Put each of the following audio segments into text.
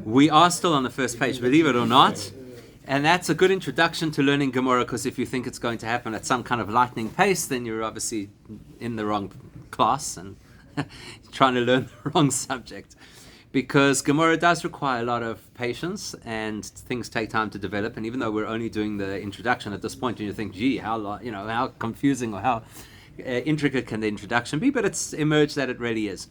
We are still on the first page, believe it or not. And that's a good introduction to learning Gemorah, because if you think it's going to happen at some kind of lightning pace, then you're obviously in the wrong class and trying to learn the wrong subject. Because Gemorah does require a lot of patience, and things take time to develop. And even though we're only doing the introduction at this point, and you think, gee, how confusing or how intricate can the introduction be? But it's emerged that it really is.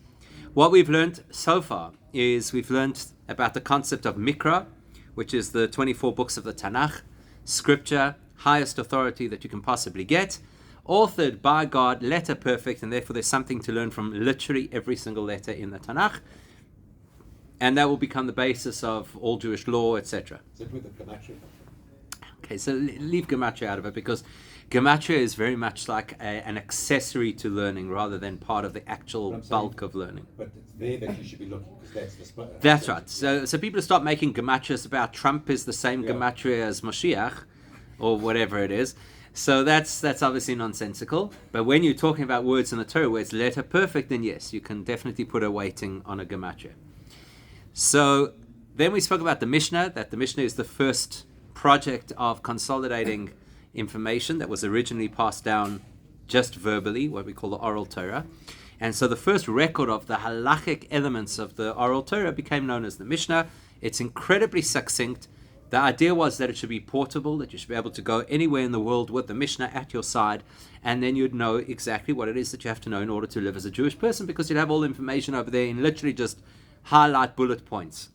What we've learned so far is we've learned about the concept of Mikra, which is the 24 books of the Tanakh, scripture, highest authority that you can possibly get, authored by God, letter perfect, and therefore there's something to learn from literally every single letter in the Tanakh. And that will become the basis of all Jewish law, etc. Okay, so leave Gematria out of it, because Gematria is very much like an accessory to learning rather than part of the actual bulk of learning. But it's there that you should be looking, because that's the split. That's right. So people start making Gematrias about Trump is the same Gematria as Moshiach, or whatever it is. So that's obviously nonsensical. But when you're talking about words in the Torah where it's letter perfect, then yes, you can definitely put a weighting on a Gematria. So then we spoke about the Mishnah, that the Mishnah is the first project of consolidating information that was originally passed down just verbally, what we call the oral Torah. And so the first record of the halachic elements of the oral Torah became known as the Mishnah. It's incredibly succinct. The idea was that it should be portable, that you should be able to go anywhere in the world with the Mishnah at your side, and then you'd know exactly what it is that you have to know in order to live as a Jewish person, because you'd have all the information over there in literally just highlight bullet points.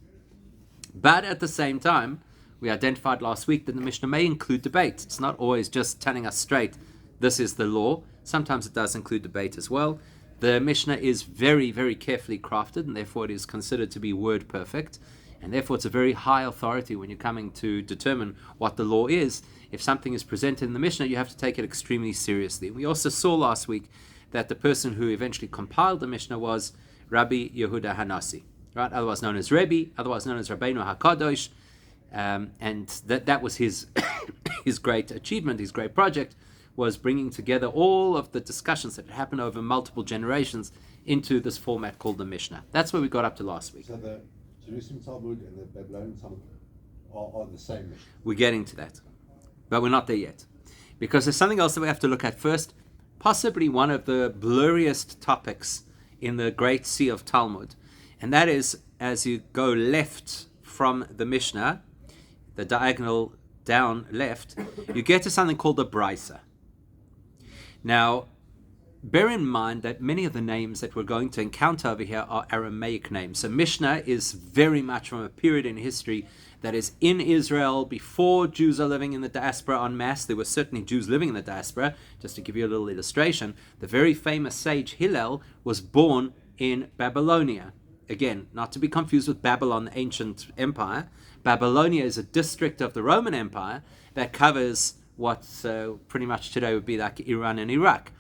But at the same time, we identified last week that the Mishnah may include debate. It's not always just telling us straight, this is the law. Sometimes it does include debate as well. The Mishnah is very, very carefully crafted, and therefore it is considered to be word perfect. And therefore it's a very high authority when you're coming to determine what the law is. If something is presented in the Mishnah, you have to take it extremely seriously. We also saw last week that the person who eventually compiled the Mishnah was Rabbi Yehuda Hanasi, right? Otherwise known as Rebbe, otherwise known as Rabbeinu HaKadosh. And that was his his great achievement, his great project, was bringing together all of the discussions that had happened over multiple generations into this format called the Mishnah. That's where we got up to last week. So the Jerusalem Talmud and the Babylonian Talmud are the same Mishnah. We're getting to that, but we're not there yet, because there's something else that we have to look at first, possibly one of the blurriest topics in the great sea of Talmud, and that is, as you go left from the Mishnah, the diagonal down left, you get to something called the Brisa. Now, bear in mind that many of the names that we're going to encounter over here are Aramaic names. So Mishnah is very much from a period in history that is in Israel before Jews are living in the diaspora en masse. There were certainly Jews living in the diaspora. Just to give you a little illustration, the very famous sage Hillel was born in Babylonia. Again, not to be confused with Babylon, the ancient empire. Babylonia is a district of the Roman Empire that covers what pretty much today would be like Iran and Iraq.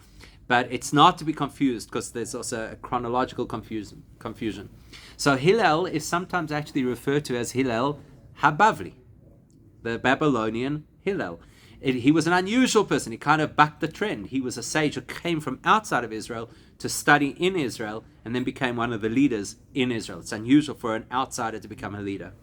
But it's not to be confused, because there's also a chronological confusion. So Hillel is sometimes actually referred to as Hillel HaBavli, the Babylonian Hillel. He was an unusual person. He kind of bucked the trend. He was a sage who came from outside of Israel to study in Israel and then became one of the leaders in Israel. It's unusual for an outsider to become a leader.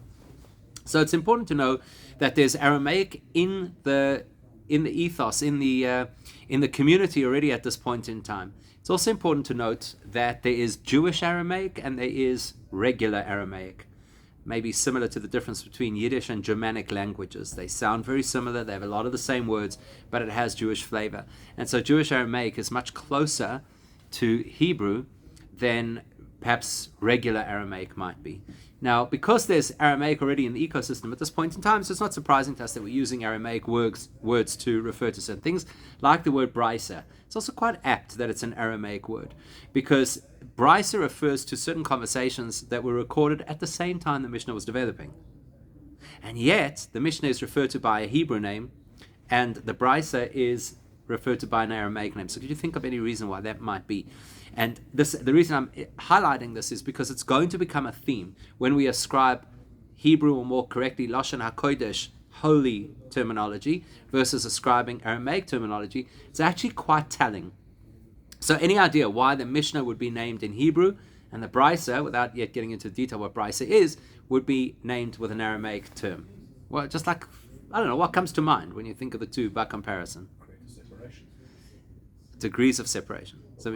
So it's important to know that there's Aramaic in the ethos, in the community already at this point in time. It's also important to note that there is Jewish Aramaic and there is regular Aramaic. Maybe similar to the difference between Yiddish and Germanic languages. They sound very similar, they have a lot of the same words, but it has Jewish flavor. And so Jewish Aramaic is much closer to Hebrew than perhaps regular Aramaic might be. Now, because there's Aramaic already in the ecosystem at this point in time, so it's not surprising to us that we're using Aramaic words to refer to certain things, like the word brisa. It's also quite apt that it's an Aramaic word, because brisa refers to certain conversations that were recorded at the same time the Mishnah was developing. And yet, the Mishnah is referred to by a Hebrew name, and the brisa is referred to by an Aramaic name. So could you think of any reason why that might be? And the reason I'm highlighting this is because it's going to become a theme when we ascribe Hebrew, or more correctly, Lashon HaKodesh, holy terminology, versus ascribing Aramaic terminology. It's actually quite telling. So any idea why the Mishnah would be named in Hebrew and the Brisa, without yet getting into detail what Brisa is, would be named with an Aramaic term? Well, just like, I don't know, what comes to mind when you think of the two by comparison? Degrees of separation. So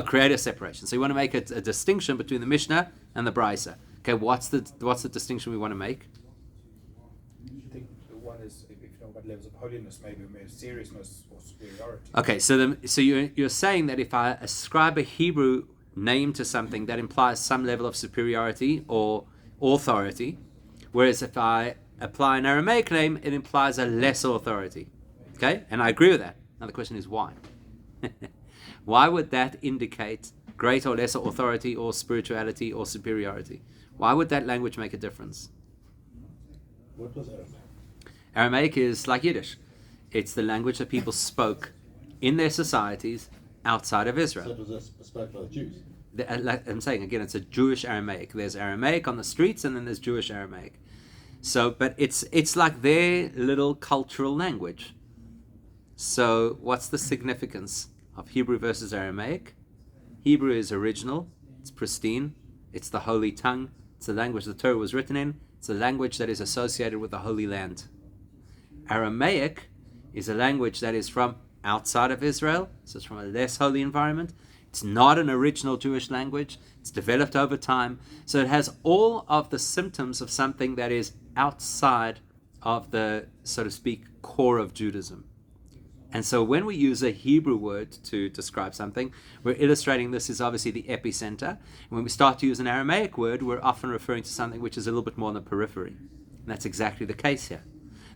create a separation. So you want to make a distinction between the Mishnah and the Brisa. Okay, what's the distinction we want to make? I think the one is, if you know about levels of holiness, maybe seriousness or superiority. Okay, so you're saying that if I ascribe a Hebrew name to something, that implies some level of superiority or authority, whereas if I apply an Aramaic name, it implies a lesser authority. Okay, and I agree with that. Now the question is why? Why would that indicate greater or lesser authority or spirituality or superiority? Why would that language make a difference? What was Aramaic? Aramaic is like Yiddish. It's the language that people spoke in their societies outside of Israel. So it was spoken by the Jews. Like I'm saying again, it's a Jewish Aramaic. There's Aramaic on the streets, and then there's Jewish Aramaic. So, but it's like their little cultural language. So, what's the significance of Hebrew versus Aramaic? Hebrew is original, it's pristine, it's the holy tongue, it's the language the Torah was written in, it's a language that is associated with the Holy Land. Aramaic is a language that is from outside of Israel, so it's from a less holy environment. It's not an original Jewish language, it's developed over time, so it has all of the symptoms of something that is outside of the, so to speak, core of Judaism. And so when we use a Hebrew word to describe something, we're illustrating this is obviously the epicenter. And when we start to use an Aramaic word, we're often referring to something which is a little bit more on the periphery. And that's exactly the case here.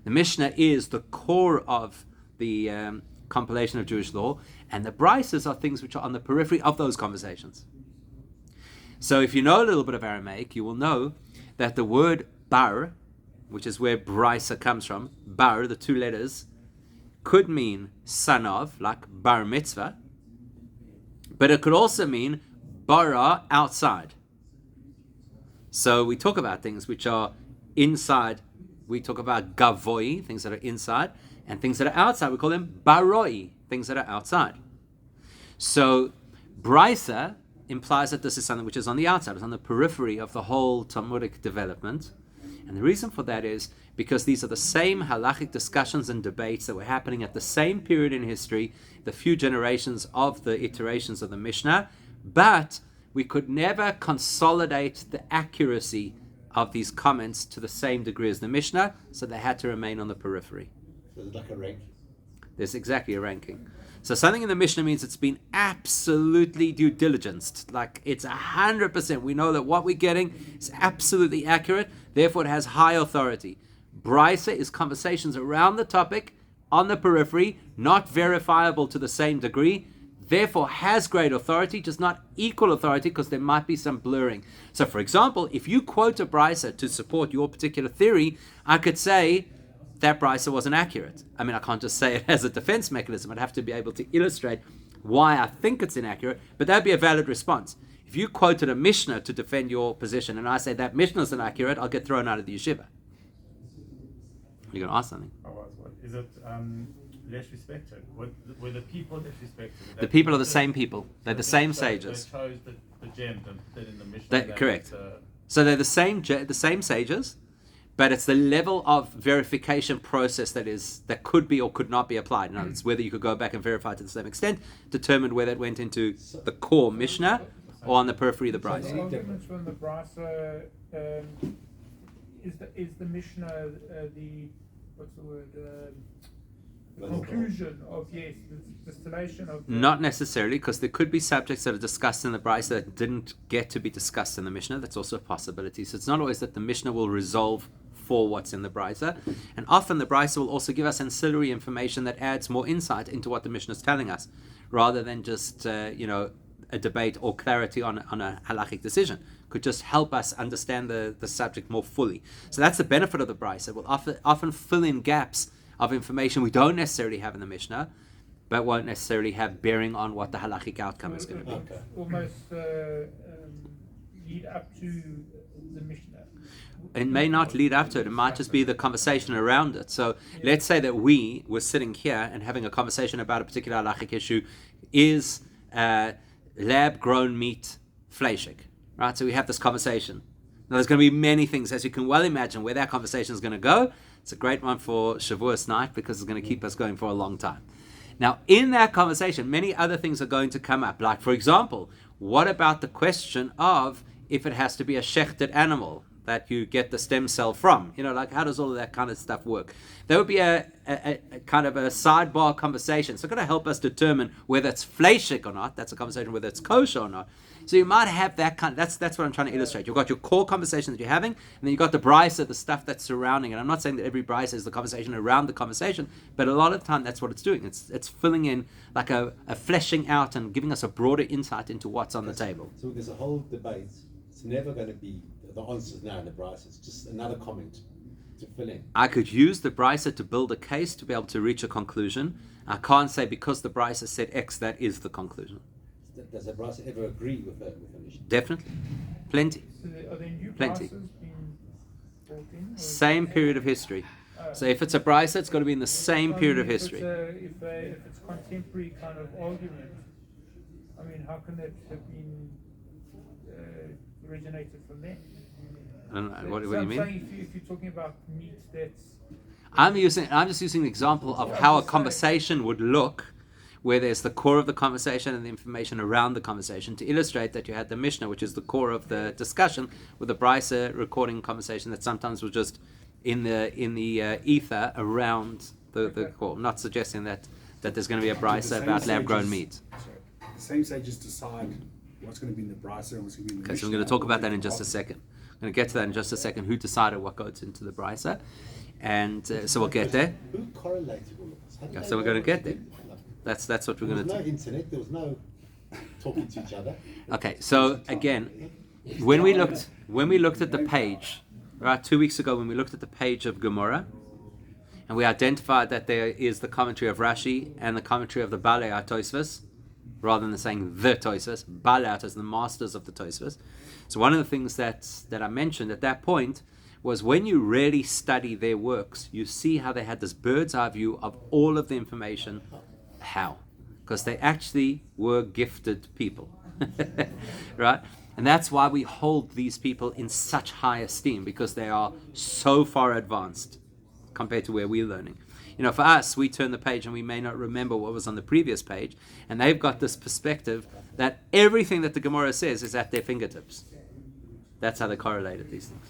The Mishnah is the core of the compilation of Jewish law, and the Brises are things which are on the periphery of those conversations. So if you know a little bit of Aramaic, you will know that the word bar, which is where Brisa comes from, bar, the two letters, could mean son of, like bar mitzvah, but it could also mean bara, outside. So we talk about things which are inside. We talk about gavoi, things that are inside, and things that are outside. We call them baroi, things that are outside. So brisa implies that this is something which is on the outside, it's on the periphery of the whole Talmudic development. And the reason for that is because these are the same halachic discussions and debates that were happening at the same period in history, the few generations of the iterations of the Mishnah, but we could never consolidate the accuracy of these comments to the same degree as the Mishnah, so they had to remain on the periphery. So it's like a rank. There's exactly a ranking. So something in the Mishnah means it's been absolutely due diligenced. Like it's 100%. We know that what we're getting is absolutely accurate. Therefore, it has high authority. Brisa is conversations around the topic on the periphery, not verifiable to the same degree. Therefore, has great authority, just not equal authority because there might be some blurring. So, for example, if you quote a Brisa to support your particular theory, I could say that Brisa wasn't accurate. I mean, I can't just say it as a defense mechanism. I'd have to be able to illustrate why I think it's inaccurate, but that'd be a valid response. If you quoted a Mishnah to defend your position and I say that Mishnah is inaccurate, I'll get thrown out of the yeshiva. You're going to ask something. Is it less respected? Were the people less respected? The people are the same people. They're the same sages. They chose the gem and put in the Mishnah. Correct. So they're the same sages, but it's the level of verification process that could be or could not be applied. In other words, whether you could go back and verify to the same extent, determined whether it went into the core Mishnah or on the periphery of the Brisa. The arguments from the Brisa, is the Mishnah the conclusion of the distillation of... Not necessarily, because there could be subjects that are discussed in the Brisa that didn't get to be discussed in the Mishnah. That's also a possibility. So it's not always that the Mishnah will resolve for what's in the Brisa. And often the Brisa will also give us ancillary information that adds more insight into what the Mishnah is telling us, rather than just, a debate or clarity on a halachic decision. Could just help us understand the subject more fully. So that's the benefit of the Brisa. It will often fill in gaps of information we don't necessarily have in the Mishnah, but won't necessarily have bearing on what the halachic outcome is going to be. Okay. Almost lead up to the Mishnah. It may not lead up to it. It might just be the conversation around it. So let's say that we were sitting here and having a conversation about a particular halachic issue. Is lab-grown meat fleishik? Right? So we have this conversation. Now, there's going to be many things, as you can well imagine, where that conversation is going to go. It's a great one for Shavuos night because it's going to keep us going for a long time. Now, in that conversation, many other things are going to come up. Like, for example, what about the question of if it has to be a shechted animal that you get the stem cell from? Like, how does all of that kind of stuff work? There would be a kind of a sidebar conversation. So it's going to help us determine whether it's fleishik or not. That's a conversation whether it's kosher or not. So you might have that kind of, that's what I'm trying to illustrate. You've got your core conversation that you're having, and then you've got the brisa, the stuff that's surrounding it. I'm not saying that every brisa is the conversation around the conversation, but a lot of the time that's what it's doing. It's filling in like a fleshing out and giving us a broader insight into what's on the table. So there's a whole debate. It's never going to be the answers now in the brisa. It's just another comment to fill in. I could use the brisa to build a case to be able to reach a conclusion. I can't say because the brisa said X, that is the conclusion. Does the brisa ever agree with a mission? Definitely. Plenty. So are there new Plenty. prices being brought in? Or Same period of history. So if it's a brisa, it's got to be in the same period of history. If it's contemporary kind of argument, I mean, how can that have been originated from there? I don't know. What do So you I'm mean? saying if you're talking about meat that's... I'm just using the example of how a conversation would look, where there's the core of the conversation and the information around the conversation, to illustrate that you had the Mishnah, which is the core of the discussion, with the brisa recording conversation that sometimes was just in the ether around the core. I'm not suggesting that there's going to be a brisa about lab-grown meat. So the same sages decide what's going to be in the brisa and what's going to be in the Okay, so we're Mishnah, going to talk about or that in just a second. I'm going to get to that in just a second. Who decided what goes into the brisa? And so we'll get there. Who correlated all of this? How did they So we're know going to what get there. do? That's what we're There going was to no do. internet. There was no talking to each other. Okay, so again, when we looked at the page, right, 2 weeks ago, when we looked at the page of Gemorah, and we identified that there is the commentary of Rashi and the commentary of the Balei HaTosfos, rather than saying the Tosfos, Balei HaTosfos, the masters of the Tosfos. So one of the things that I mentioned at that point was when you really study their works, you see how they had this bird's eye view of all of the information. How? Because they actually were gifted people, right? And that's why we hold these people in such high esteem, because they are so far advanced compared to where we're learning. For us, we turn the page and we may not remember what was on the previous page, and they've got this perspective that everything that the Gemara says is at their fingertips. That's how they correlated these things.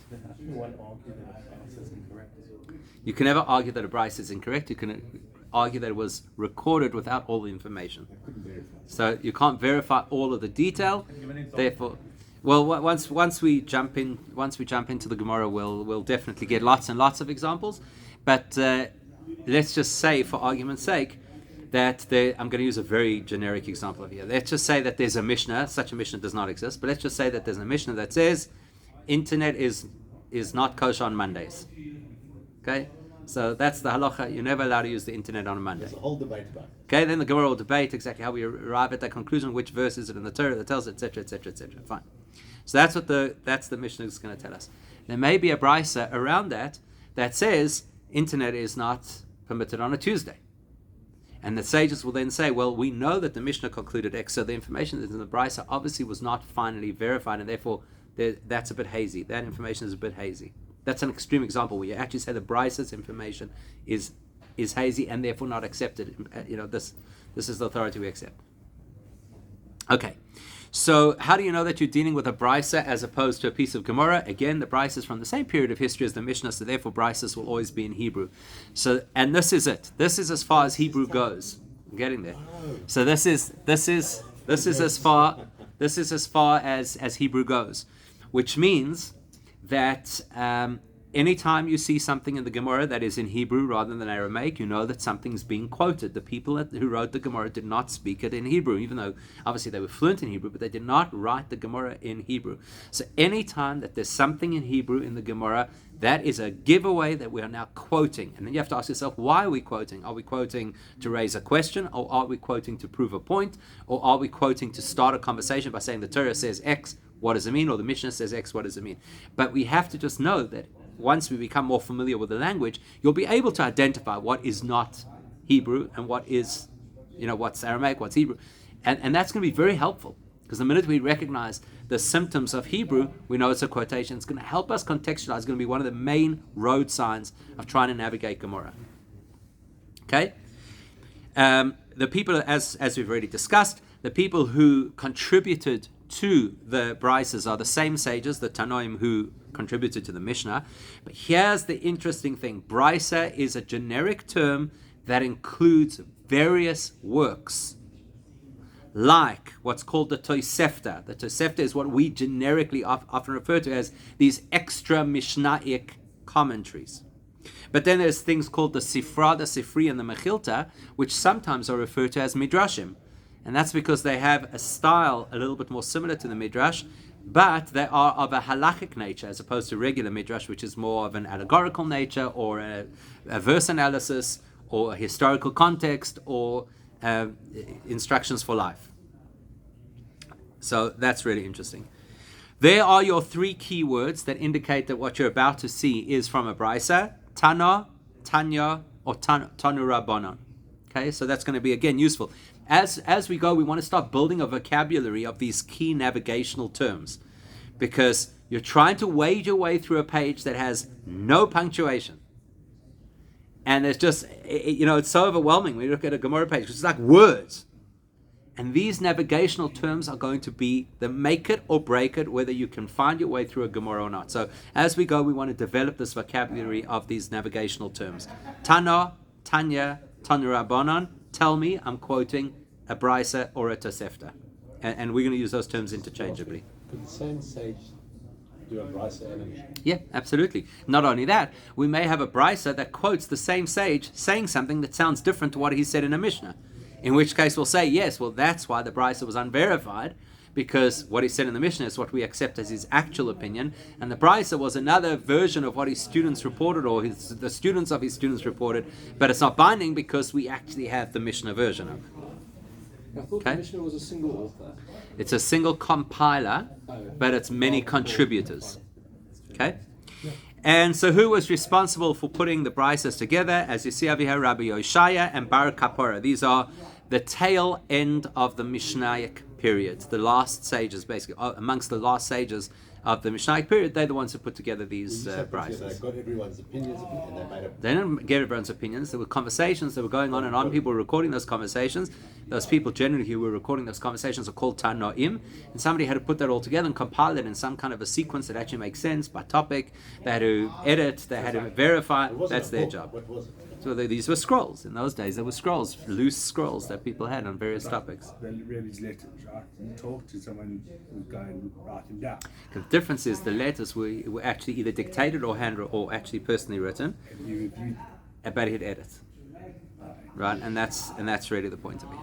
You can never argue that a brisa is incorrect. You can argue that it was recorded without all the information. So you can't verify all of the detail. Therefore, well, once we jump into the Gemara, we'll definitely get lots and lots of examples. But let's just say, for argument's sake, that I'm going to use a very generic example here. Let's just say that there's a Mishnah. Such a Mishnah does not exist, but let's just say that there's a Mishnah that says internet is not kosher on Mondays. Okay, so that's the halacha. You're never allowed to use the internet on a Monday. There's a whole debate about it. Okay, then the Gemara will debate exactly how we arrive at that conclusion, which verse is it in the Torah that tells it, etc., etc., etc. Fine. So that's the Mishnah is going to tell us. There may be a brisa around that says internet is not permitted on a Tuesday. And the sages will then say, well, we know that the Mishnah concluded X, so the information that's in the brisa obviously was not finally verified, and therefore that's a bit hazy. That information is a bit hazy. That's an extreme example where you actually say the brisa's information is hazy and therefore not accepted. This is the authority we accept. Okay. So how do you know that you're dealing with a brisa as opposed to a piece of Gemara? Again, the brisa is from the same period of history as the Mishnah, so therefore brisas will always be in Hebrew. So, and this is it. This is as far as Hebrew goes. I'm getting there. So this is as far as Hebrew goes, which means that anytime you see something in the Gemara that is in Hebrew rather than Aramaic, you know that something's being quoted. The people who wrote the Gemara did not speak it in Hebrew, even though obviously they were fluent in Hebrew, but they did not write the Gemara in Hebrew. So anytime that there's something in Hebrew in the Gemara, that is a giveaway that we are now quoting. And then you have to ask yourself, why are we quoting? Are we quoting to raise a question, or are we quoting to prove a point, or are we quoting to start a conversation by saying the Torah says X, what does it mean? Or the Mishnah says X, what does it mean? But we have to just know that once we become more familiar with the language, you'll be able to identify what is not Hebrew and what is, what's Aramaic, what's Hebrew. And that's going to be very helpful, because the minute we recognize the symptoms of Hebrew, we know it's a quotation. It's going to help us contextualize. It's going to be one of the main road signs of trying to navigate Gemorah. Okay? The people, as we've already discussed, the people who contributed to the Brises are the same sages, the Tanoim, who contributed to the Mishnah. But here's the interesting thing. Brisa is a generic term that includes various works, like what's called the Tosefta. The Tosefta is what we generically often refer to as these extra Mishnaic commentaries. But then there's things called the Sifra, the Sifri, and the Mechilta, which sometimes are referred to as Midrashim. And that's because they have a style a little bit more similar to the Midrash, but they are of a halachic nature as opposed to regular Midrash, which is more of an allegorical nature or a verse analysis or a historical context or instructions for life. So that's really interesting. There are your three key words that indicate that what you're about to see is from a Brisa: Tana, Tanya, or Tanu Rabbanon. Okay, so that's going to be, again, useful. As we go, we want to start building a vocabulary of these key navigational terms, because you're trying to wade your way through a page that has no punctuation. And there's just, it's so overwhelming when you look at a Gemorah page, because it's like words. And these navigational terms are going to be the make it or break it, whether you can find your way through a Gemorah or not. So as we go, we want to develop this vocabulary of these navigational terms. Tana, Tanya, Tanu Rabbanon. Tell me, I'm quoting a Brisa or a Tosefta. And we're going to use those terms interchangeably. Could the same sage do a Brisa and a Mishnah? Yeah, absolutely. Not only that, we may have a Brisa that quotes the same sage saying something that sounds different to what he said in a Mishnah. In which case we'll say, yes, well, that's why the Brisa was unverified, because what he said in the Mishnah is what we accept as his actual opinion, and the Brisa was another version of what his students reported, or the students of his students reported, but it's not binding because we actually have the Mishnah version of it. I thought the Mishnah was a single author. It's a single compiler, but it's many contributors. Okay? And so who was responsible for putting the Brisas together? As you see over here, Rabbi Yoshaya and Bar Kapora. These are the tail end of the Mishnaic period. The last sages, basically, amongst the last sages of the Mishnaic period, they're the ones who put together these Brisas. They got everyone's opinions and they made up. They didn't get everyone's opinions. There were conversations that were going on and on. People were recording those conversations. Those people generally who were recording those conversations are called Tanoim. And somebody had to put that all together and compile it in some kind of a sequence that actually makes sense by topic. They had to edit. They had to verify. That's their job. What was it? So these were scrolls. In those days, there were scrolls, loose scrolls that people had on various topics. The Rebbe's letters, right? You talk to someone who's going to write them down. The difference is the letters were actually either dictated or or actually personally written, And you reviewed but he'd edit. Right, and that's really the point of it.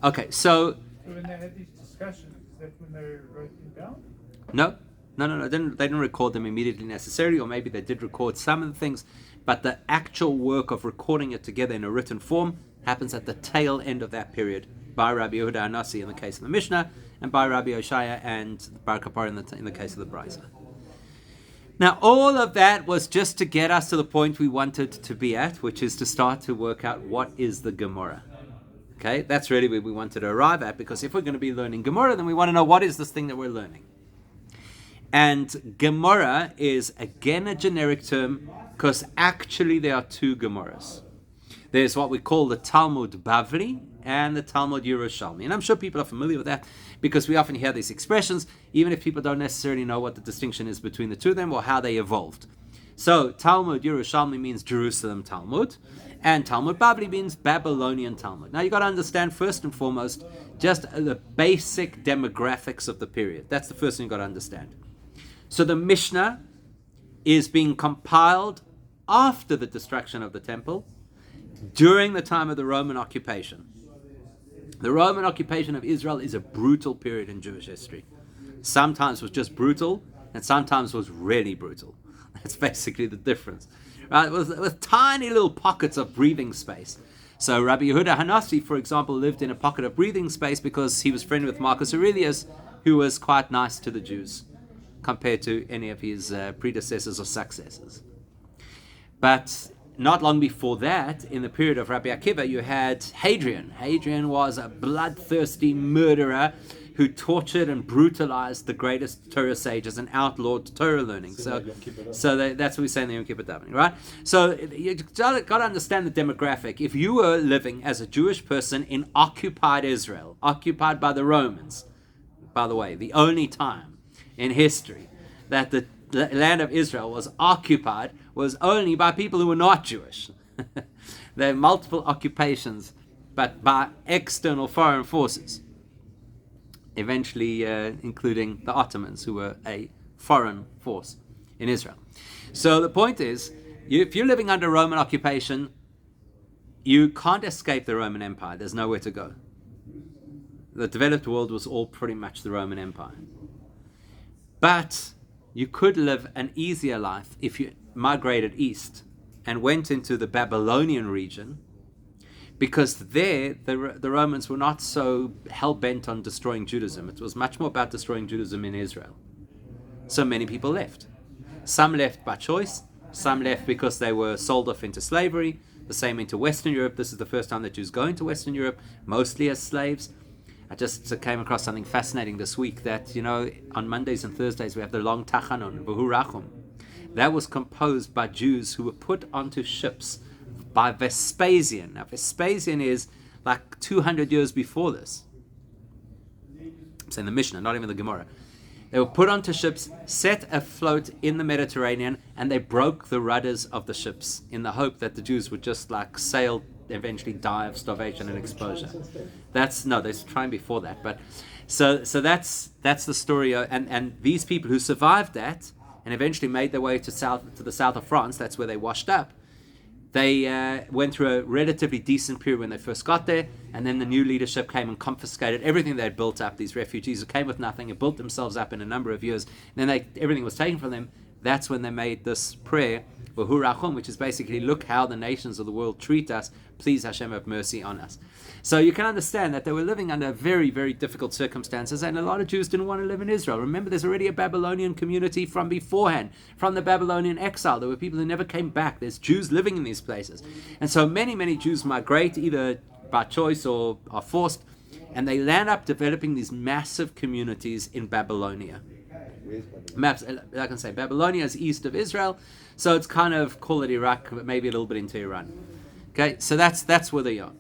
Okay, so So when they had these discussions, is that when they wrote them down? no. They didn't record them immediately necessarily, or maybe they did record some of the things, but the actual work of recording it together in a written form happens at the tail end of that period by Rabbi Yehuda Anasi in the case of the Mishnah, and by Rabbi Oshaya and Bar Kapar in the case of the Brisa. Now, all of that was just to get us to the point we wanted to be at, which is to start to work out what is the Gemorah. Okay, that's really where we wanted to arrive at, because if we're going to be learning Gemorah, then we want to know what is this thing that we're learning. And Gemorah is, again, a generic term, because actually there are two Gemorahs. There's what we call the Talmud Bavli and the Talmud Yerushalmi. And I'm sure people are familiar with that, because we often hear these expressions, even if people don't necessarily know what the distinction is between the two of them or how they evolved. So Talmud Yerushalmi means Jerusalem Talmud, and Talmud Bavli means Babylonian Talmud. Now you've got to understand, first and foremost, just the basic demographics of the period. That's the first thing you've got to understand. So the Mishnah is being compiled after the destruction of the temple, during the time of the Roman occupation. The Roman occupation of Israel is a brutal period in Jewish history. Sometimes was just brutal, and sometimes was really brutal. That's basically the difference. Right? With tiny little pockets of breathing space. So Rabbi Yehuda Hanasi, for example, lived in a pocket of breathing space because he was friendly with Marcus Aurelius, who was quite nice to the Jews, compared to any of his predecessors or successors. But not long before that, in the period of Rabbi Akiva, you had Hadrian. Hadrian was a bloodthirsty murderer who tortured and brutalized the greatest Torah sages and outlawed Torah learning. So that's what we say in the Yom Kippur davening, right? So you got to understand the demographic. If you were living as a Jewish person in occupied Israel, occupied by the Romans, by the way, the only time in history that the land of Israel was occupied was only by people who were not Jewish. There are multiple occupations, but by external foreign forces, eventually including the Ottomans, who were a foreign force in Israel. So the point is, if you're living under Roman occupation, you can't escape the Roman Empire. There's nowhere to go. The developed world was all pretty much the Roman Empire. But you could live an easier life if you migrated east and went into the Babylonian region, because there the Romans were not so hell-bent on destroying Judaism. It was much more about destroying Judaism in Israel. So many people left. Some left by choice, some left because they were sold off into slavery, the same into Western Europe. This is the first time that Jews go into Western Europe, mostly as slaves. I just came across something fascinating this week that, on Mondays and Thursdays we have the long Tachanon, V'hu Rachum. That was composed by Jews who were put onto ships by Vespasian. Now, Vespasian is like 200 years before this. I'm saying the Mishnah, not even the Gemorah. They were put onto ships, set afloat in the Mediterranean, and they broke the rudders of the ships in the hope that the Jews would just sail, eventually die of starvation and exposure. They're trying before that, but so that's the story. And these people who survived that and eventually made their way to the south of France, that's where they washed up. They went through a relatively decent period when they first got there, and then the new leadership came and confiscated everything they had built up. These refugees who came with nothing and built themselves up in a number of years, and then everything was taken from them. That's when they made this prayer, V'hu Rachum, which is basically, look how the nations of the world treat us. Please, Hashem, have mercy on us. So you can understand that they were living under very, very difficult circumstances, and a lot of Jews didn't want to live in Israel. Remember, there's already a Babylonian community from beforehand, from the Babylonian exile. There were people who never came back. There's Jews living in these places. And so many, many Jews migrate, either by choice or are forced, and they land up developing these massive communities in Babylonia. Maps, I can say Babylonia is east of Israel, so it's kind of, call it Iraq, but maybe a little bit into Iran. Okay, so that's where they are.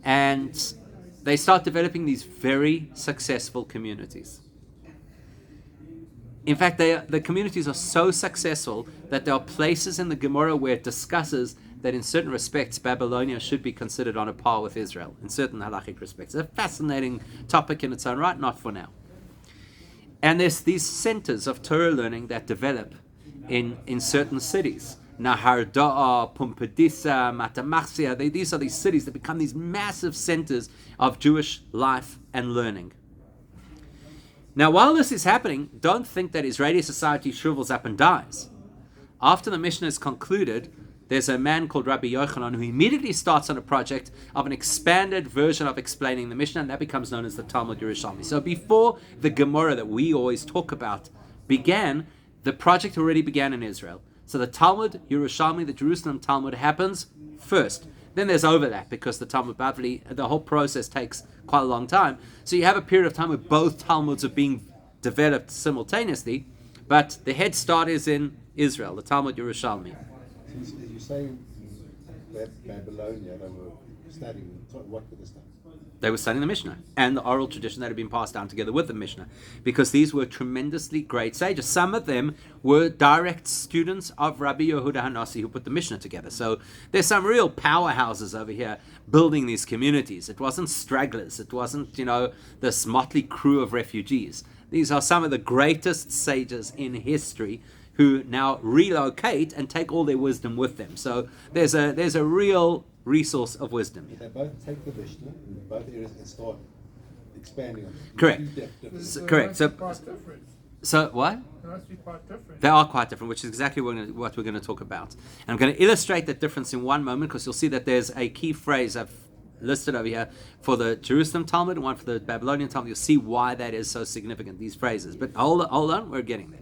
And they start developing these very successful communities. In fact, the communities are so successful that there are places in the Gemorah where it discusses that in certain respects Babylonia should be considered on a par with Israel, in certain halachic respects. It's a fascinating topic in its own right, not for now. And there's these centers of Torah learning that develop in certain cities. Nahar Da'a, Pumbedisa, Matamachsia. These are these cities that become these massive centers of Jewish life and learning. Now, while this is happening, don't think that Israeli society shrivels up and dies. After the Mishnah is concluded, there's a man called Rabbi Yochanan who immediately starts on a project of an expanded version of explaining the Mishnah, and that becomes known as the Talmud Yerushalmi. So before the Gemorah that we always talk about began, the project already began in Israel. So the Talmud Yerushalmi, the Jerusalem Talmud, happens first. Then there's overlap because the Talmud Bavli, the whole process takes quite a long time. So you have a period of time where both Talmuds are being developed simultaneously, but the head start is in Israel, the Talmud Yerushalmi. You say that Babylonia, they were studying, what were they studying? They were studying the Mishnah and the oral tradition that had been passed down together with the Mishnah, because these were tremendously great sages. Some of them were direct students of Rabbi Yehuda Hanassi, who put the Mishnah together. So there's some real powerhouses over here building these communities. It wasn't stragglers. It wasn't, this motley crew of refugees. These are some of the greatest sages in history who now relocate and take all their wisdom with them. So there's a real resource of wisdom. They both take the Mishnah in both areas and start expanding on it. Correct. Correct. So what? They must be quite different. They are quite different, which is exactly what we're going to talk about. And I'm going to illustrate that difference in one moment, because you'll see that there's a key phrase I've listed over here for the Jerusalem Talmud and one for the Babylonian Talmud. You'll see why that is so significant, these phrases. But hold on, we're getting there.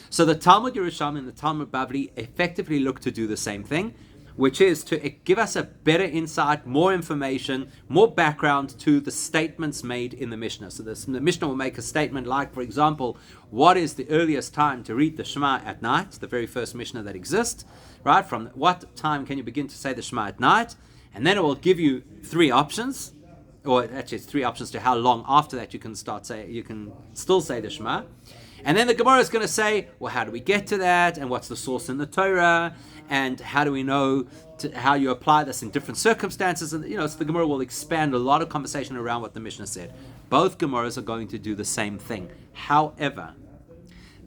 So the Talmud Yerushalmi and the Talmud Bavli effectively look to do the same thing, which is to give us a better insight, more information, more background to the statements made in the Mishnah. So the Mishnah will make a statement like, for example, what is the earliest time to read the Shema at night? The very first Mishnah that exists, right? From what time can you begin to say the Shema at night? And then it will give you three options, or actually it's three options to how long after that you can still say the Shema. And then the Gemara is going to say, well, how do we get to that? And what's the source in the Torah? And how do we know how you apply this in different circumstances? And, so the Gemara will expand a lot of conversation around what the Mishnah said. Both Gemaras are going to do the same thing. However,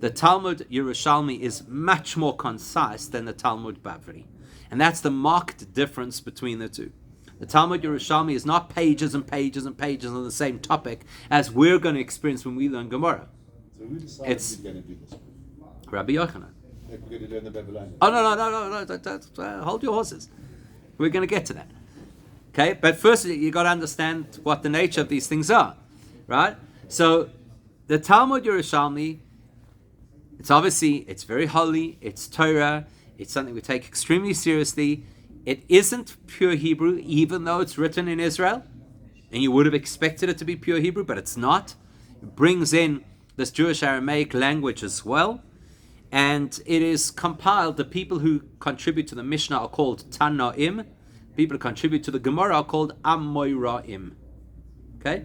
the Talmud Yerushalmi is much more concise than the Talmud Bavli. And that's the marked difference between the two. The Talmud Yerushalmi is not pages and pages and pages on the same topic as we're going to experience when we learn Gemara. So who decided It's who's going to do this? Rabbi Yochanan. Like we're going to learn the Babylonian. Oh, no. Hold your horses. We're going to get to that. Okay? But first, you got to understand what the nature of these things are. Right? So, the Talmud Yerushalmi, it's very holy, it's Torah, it's something we take extremely seriously. It isn't pure Hebrew, even though it's written in Israel. And you would have expected it to be pure Hebrew, but it's not. It brings in this Jewish Aramaic language as well. And it is compiled, the people who contribute to the Mishnah are called Tanoim. People who contribute to the Gemorah are called Amoraim. Okay?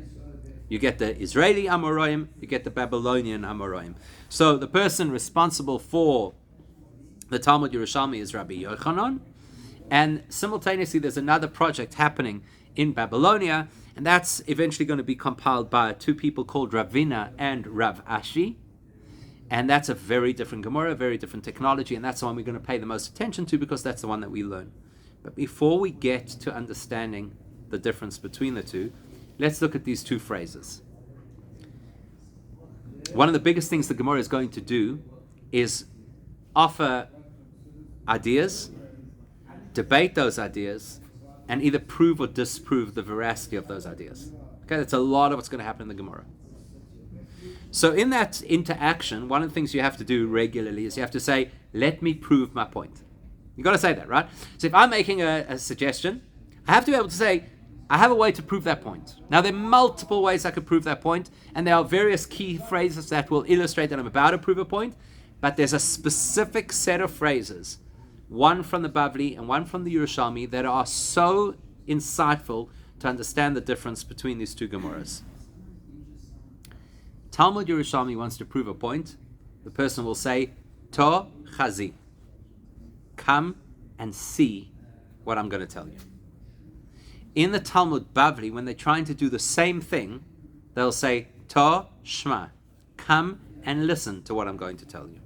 You get the Israeli Amoraim, you get the Babylonian Amoraim. So the person responsible for the Talmud Yerushalmi is Rabbi Yochanan. And simultaneously there's another project happening in Babylonia, and that's eventually going to be compiled by two people called Ravina and Rav Ashi. And that's a very different Gemara, very different technology, and that's the one we're going to pay the most attention to because that's the one that we learn. But before we get to understanding the difference between the two, let's look at these two phrases. One of the biggest things the Gemara is going to do is offer ideas, debate those ideas, and either prove or disprove the veracity of those ideas. Okay, that's a lot of what's going to happen in the Gemara. So in that interaction, one of the things you have to do regularly is you have to say, let me prove my point. You've got to say that, right? So if I'm making a suggestion, I have to be able to say, I have a way to prove that point. Now, there are multiple ways I could prove that point, and there are various key phrases that will illustrate that I'm about to prove a point, but there's a specific set of phrases, one from the Bavli and one from the Yerushalmi, that are so insightful to understand the difference between these two Gemaras. Talmud Yerushalmi wants to prove a point. The person will say, To chazi. Come and see what I'm going to tell you. In the Talmud Bavli, when they're trying to do the same thing, they'll say, To shma. Come and listen to what I'm going to tell you.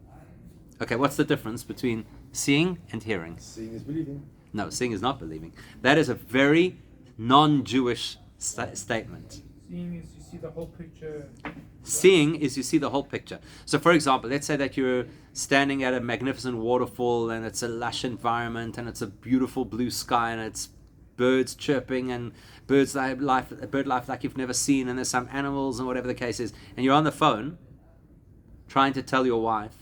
Okay, what's the difference between seeing and hearing? Seeing is believing. No, seeing is not believing. That is a very non-Jewish statement. Seeing is you see the whole picture. Seeing is you see the whole picture. So for example, let's say that you're standing at a magnificent waterfall and it's a lush environment and it's a beautiful blue sky and it's birds chirping and bird life like you've never seen, and there's some animals and whatever the case is, and you're on the phone trying to tell your wife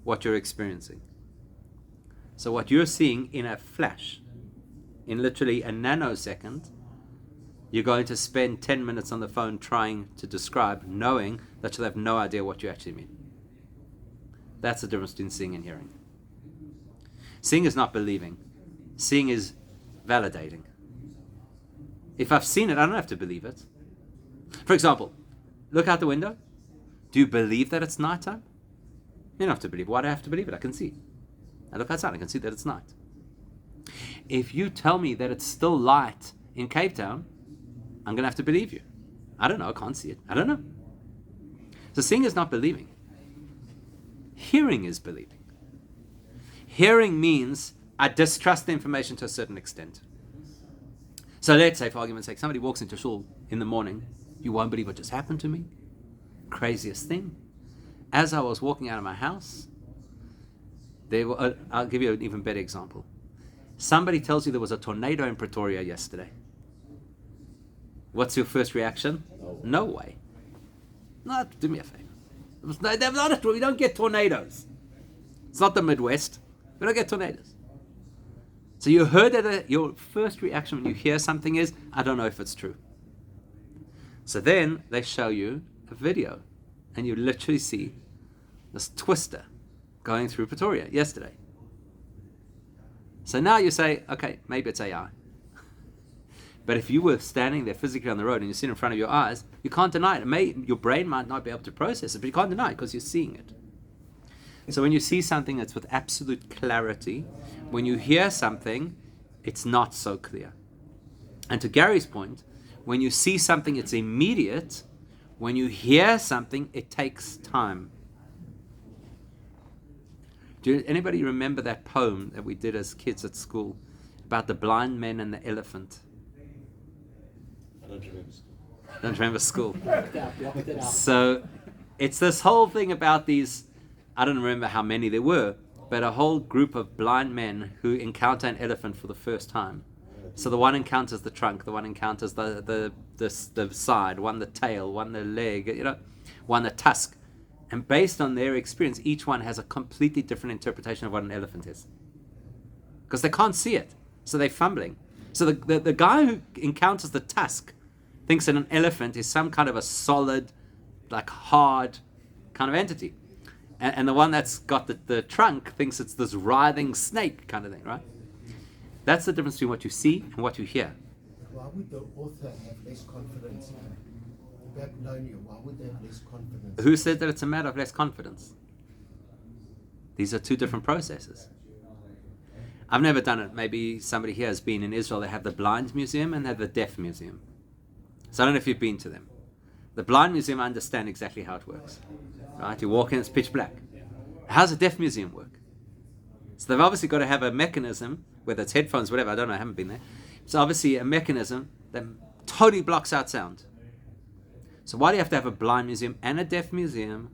what you're experiencing. So what you're seeing in a flash, in literally a nanosecond, you're going to spend 10 minutes on the phone trying to describe, knowing that you'll have no idea what you actually mean. That's the difference between seeing and hearing. Seeing is not believing. Seeing is validating. If I've seen it, I don't have to believe it. For example, look out the window. Do you believe that it's nighttime? You don't have to believe it. Why do I have to believe it? I can see. I look outside, I can see that it's night. If you tell me that it's still light in Cape Town, I'm going to have to believe you. I don't know, I can't see it. I don't know. So seeing is not believing. Hearing is believing. Hearing means I distrust the information to a certain extent. So let's say, for argument's sake, somebody walks into shul in the morning. You won't believe what just happened to me. Craziest thing. As I was walking out of my house, I'll give you an even better example. Somebody tells you there was a tornado in Pretoria yesterday. What's your first reaction? No way. No, do me a favor. We don't get tornadoes. It's not the Midwest. We don't get tornadoes. So you heard it, your first reaction when you hear something is, I don't know if it's true. So then they show you a video, and you literally see this twister going through Pretoria yesterday. So now you say, okay, maybe it's AI. But if you were standing there physically on the road and you see it in front of your eyes, you can't deny it. Your brain might not be able to process it, but you can't deny it because you're seeing it. So when you see something that's with absolute clarity, when you hear something, it's not so clear. And to Gary's point, when you see something, it's immediate. When you hear something, it takes time. Do anybody remember that poem that we did as kids at school about the blind man and the elephant? I don't remember school. Don't remember school. Blocked it out. So it's this whole thing about these, I don't remember how many there were, but a whole group of blind men who encounter an elephant for the first time. So the one encounters the trunk, the one encounters the side, one the tail, one the leg, one the tusk. And based on their experience, each one has a completely different interpretation of what an elephant is. Because they can't see it, so they're fumbling. So the guy who encounters the tusk thinks that an elephant is some kind of a solid, like hard kind of entity. And the one that's got the trunk thinks it's this writhing snake kind of thing, right? That's the difference between what you see and what you hear. Why would the author have less confidence in Babylonia? Why would they have less confidence? Who said that it's a matter of less confidence? These are two different processes. I've never done it. Maybe somebody here has been in Israel. They have the Blind Museum and they have the Deaf Museum. So I don't know if you've been to them. The Blind Museum, I understand exactly how it works. Right? You walk in, it's pitch black. How's a Deaf Museum work? So they've obviously got to have a mechanism, whether it's headphones, whatever, I don't know, I haven't been there. It's obviously a mechanism that totally blocks out sound. So why do you have to have a blind museum and a deaf museum?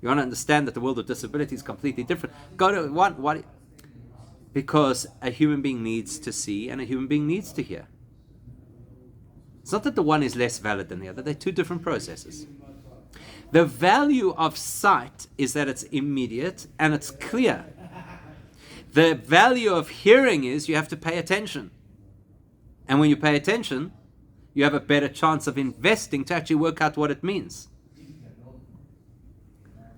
You want to understand that the world of disability is completely different. Go to one. Why? Because a human being needs to see and a human being needs to hear. It's not that the one is less valid than the other. They're two different processes. The value of sight is that it's immediate and it's clear. The value of hearing is you have to pay attention. And when you pay attention, you have a better chance of investing to actually work out what it means.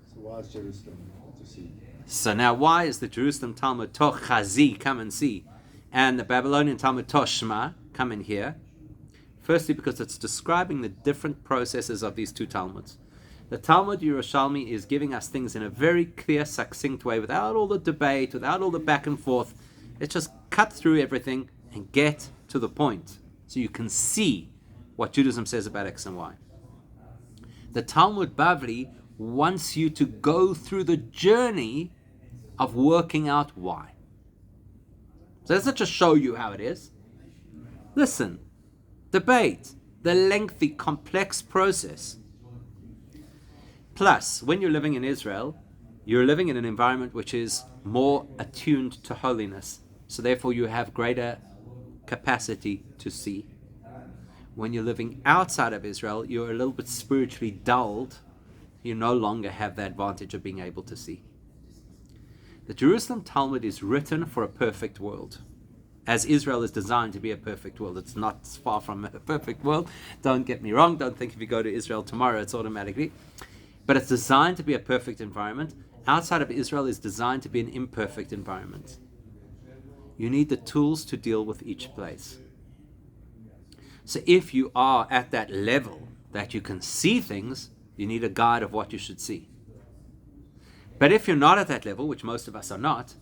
So why is Jerusalem to see? So now why is the Jerusalem Talmud Toch Chazi, come and see, and the Babylonian Talmud Toch Shma, come and hear? Firstly, because it's describing the different processes of these two Talmuds. The Talmud Yerushalmi is giving us things in a very clear, succinct way, without all the debate, without all the back and forth. Let's just cut through everything and get to the point, so you can see what Judaism says about X and Y. The Talmud Bavli wants you to go through the journey of working out why. So let's not just show you how it is. Listen, debate, the lengthy, complex process. Plus, when you're living in Israel, you're living in an environment which is more attuned to holiness. So therefore you have greater capacity to see. When you're living outside of Israel, you're a little bit spiritually dulled. You no longer have the advantage of being able to see. The Jerusalem Talmud is written for a perfect world. As Israel is designed to be a perfect world. It's not far from a perfect world. Don't get me wrong. Don't think if you go to Israel tomorrow, it's automatically. But it's designed to be a perfect environment. Outside of Israel is designed to be an imperfect environment. You need the tools to deal with each place. So if you are at that level that you can see things, you need a guide of what you should see. But if you're not at that level, which most of us are not,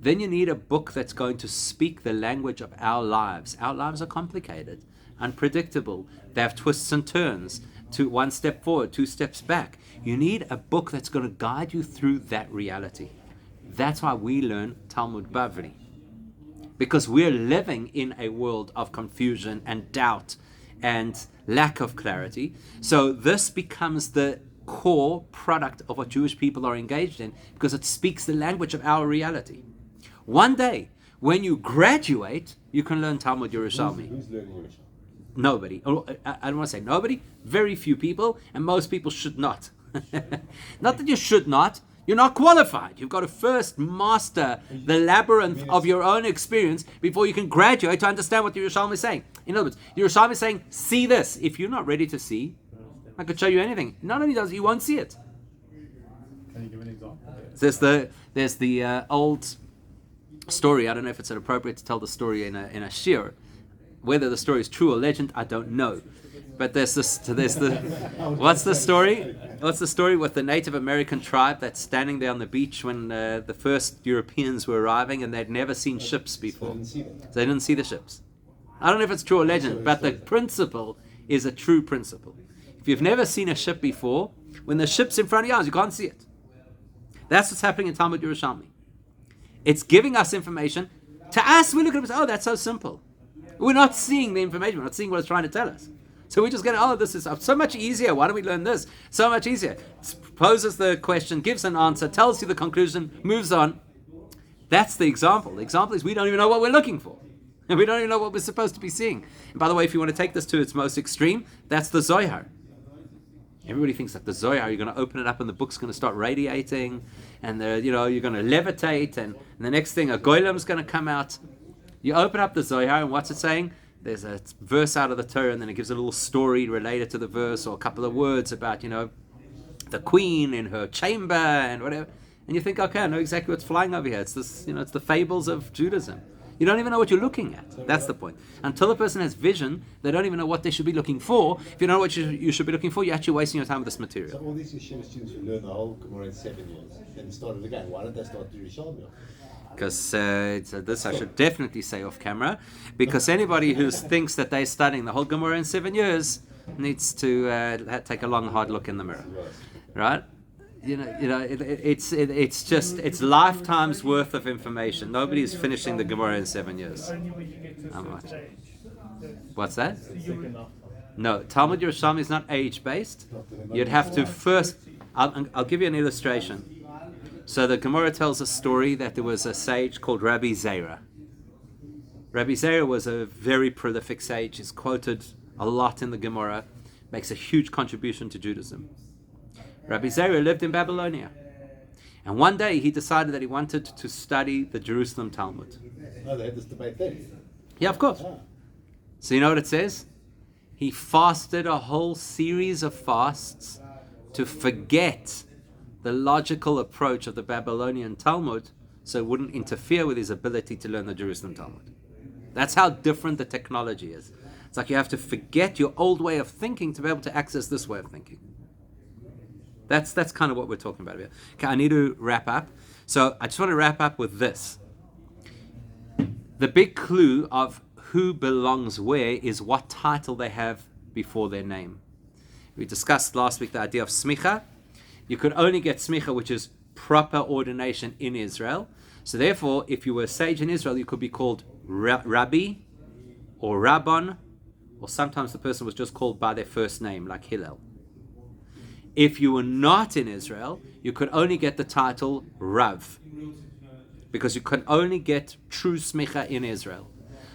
then you need a book that's going to speak the language of our lives. Our lives are complicated, unpredictable. They have twists and turns. To one step forward, two steps back. You need a book that's going to guide you through that reality. That's why we learn Talmud Bavli. Because we're living in a world of confusion and doubt and lack of clarity. So this becomes the core product of what Jewish people are engaged in, because it speaks the language of our reality. One day, when you graduate, you can learn Talmud Yerushalmi. Who's learning Yerushalmi? Nobody. I don't want to say nobody. Very few people, and most people should not. Not that you should not. You're not qualified. You've got to first master the labyrinth of your own experience before you can graduate to understand what the Yerushalmi is saying. In other words, the Yerushalmi is saying, see this. If you're not ready to see, I could show you anything. Not only does you won't see it. Can you give an example? There's the old story. I don't know if it's appropriate to tell the story in a shir. Whether the story is true or legend, I don't know. But there's the what's the story? What's the story with the Native American tribe that's standing there on the beach when the first Europeans were arriving and they'd never seen ships before? So they didn't see the ships. I don't know if it's true or legend, but the principle is a true principle. If you've never seen a ship before, when the ship's in front of your eyes, you can't see it. That's what's happening in Talmud Yerushalmi. It's giving us information. To us, we look at it and say, oh, that's so simple. We're not seeing the information. We're not seeing what it's trying to tell us. So we just go, oh, this is so much easier. Why don't we learn this? So much easier. Poses the question, gives an answer, tells you the conclusion, moves on. That's the example. The example is we don't even know what we're looking for. And we don't even know what we're supposed to be seeing. And by the way, if you want to take this to its most extreme, that's the Zohar. Everybody thinks that the Zohar, you're going to open it up and the book's going to start radiating, and you're going to levitate, and the next thing, a golem's going to come out. You open up the Zohar, and what's it saying? There's a verse out of the Torah, and then it gives a little story related to the verse, or a couple of words about, the queen in her chamber and whatever. And you think, okay, I know exactly what's flying over here. It's this, it's the fables of Judaism. You don't even know what you're looking at. That's the point. Until a person has vision, they don't even know what they should be looking for. If you don't know what you should be looking for, you're actually wasting your time with this material. So all these yeshiva students who learn the whole Gemorah in 7 years, then started again, why don't they start the Yerushalmi? Because this I should definitely say off camera, because anybody who thinks that they're studying the whole Gemorah in 7 years needs to take a long, hard look in the mirror, right? It's lifetimes worth of information. Nobody's finishing the Gemorah in 7 years. Only when you get to a certain age. What's that? So you No, Talmud Yerushalmi is not age-based. You'd have to first. I'll give you an illustration. So the Gemorah tells a story that there was a sage called Rabbi Zera. Rabbi Zera was a very prolific sage. He's quoted a lot in the Gemorah. Makes a huge contribution to Judaism. Rabbi Zera lived in Babylonia. And one day he decided that he wanted to study the Jerusalem Talmud. Oh, they had this debate then. Yeah, of course. So you know what it says? He fasted a whole series of fasts to forget the logical approach of the Babylonian Talmud so it wouldn't interfere with his ability to learn the Jerusalem Talmud. That's how different the technology is. It's like you have to forget your old way of thinking to be able to access this way of thinking. That's kind of what we're talking about here. Okay, I need to wrap up. So I just want to wrap up with this. The big clue of who belongs where is what title they have before their name. We discussed last week the idea of smicha. You could only get smicha, which is proper ordination in Israel. So therefore, if you were a sage in Israel, you could be called Rabbi or Rabban, or sometimes the person was just called by their first name, like Hillel. If you were not in Israel, you could only get the title Rav, because you can only get true smicha in Israel.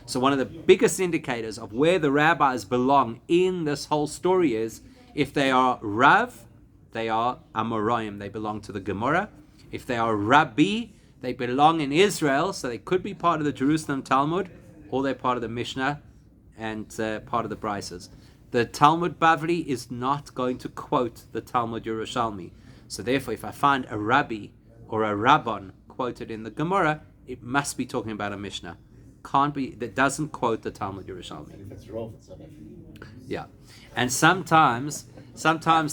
So one of the biggest indicators of where the rabbis belong in this whole story is, if they are Rav, they are Amoraim, they belong to the Gemorah. If they are Rabbi, they belong in Israel, so they could be part of the Jerusalem Talmud, or they're part of the Mishnah and part of the Brises. The Talmud Bavli is not going to quote the Talmud Yerushalmi. So therefore, if I find a Rabbi or a Rabban quoted in the Gemorah, it must be talking about a Mishnah. Can't be, that doesn't quote the Talmud Yerushalmi. And if it's wrong, it's not actually. Yeah. And sometimes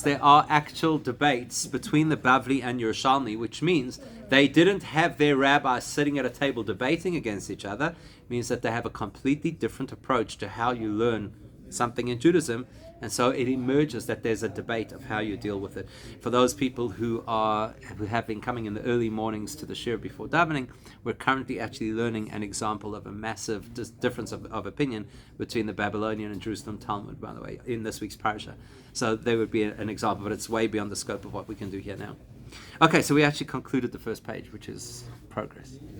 there are actual debates between the Bavli and Yerushalmi, which means they didn't have their rabbis sitting at a table debating against each other. It means that they have a completely different approach to how you learn something in Judaism, and so it emerges that there's a debate of how you deal with it. For those people who have been coming in the early mornings to the shir before davening, we're currently actually learning an example of a massive difference of opinion between the Babylonian and Jerusalem Talmud, by the way, in this week's parasha. So there would be an example, but it's way beyond the scope of what we can do here now. Okay, so we actually concluded the first page, which is progress.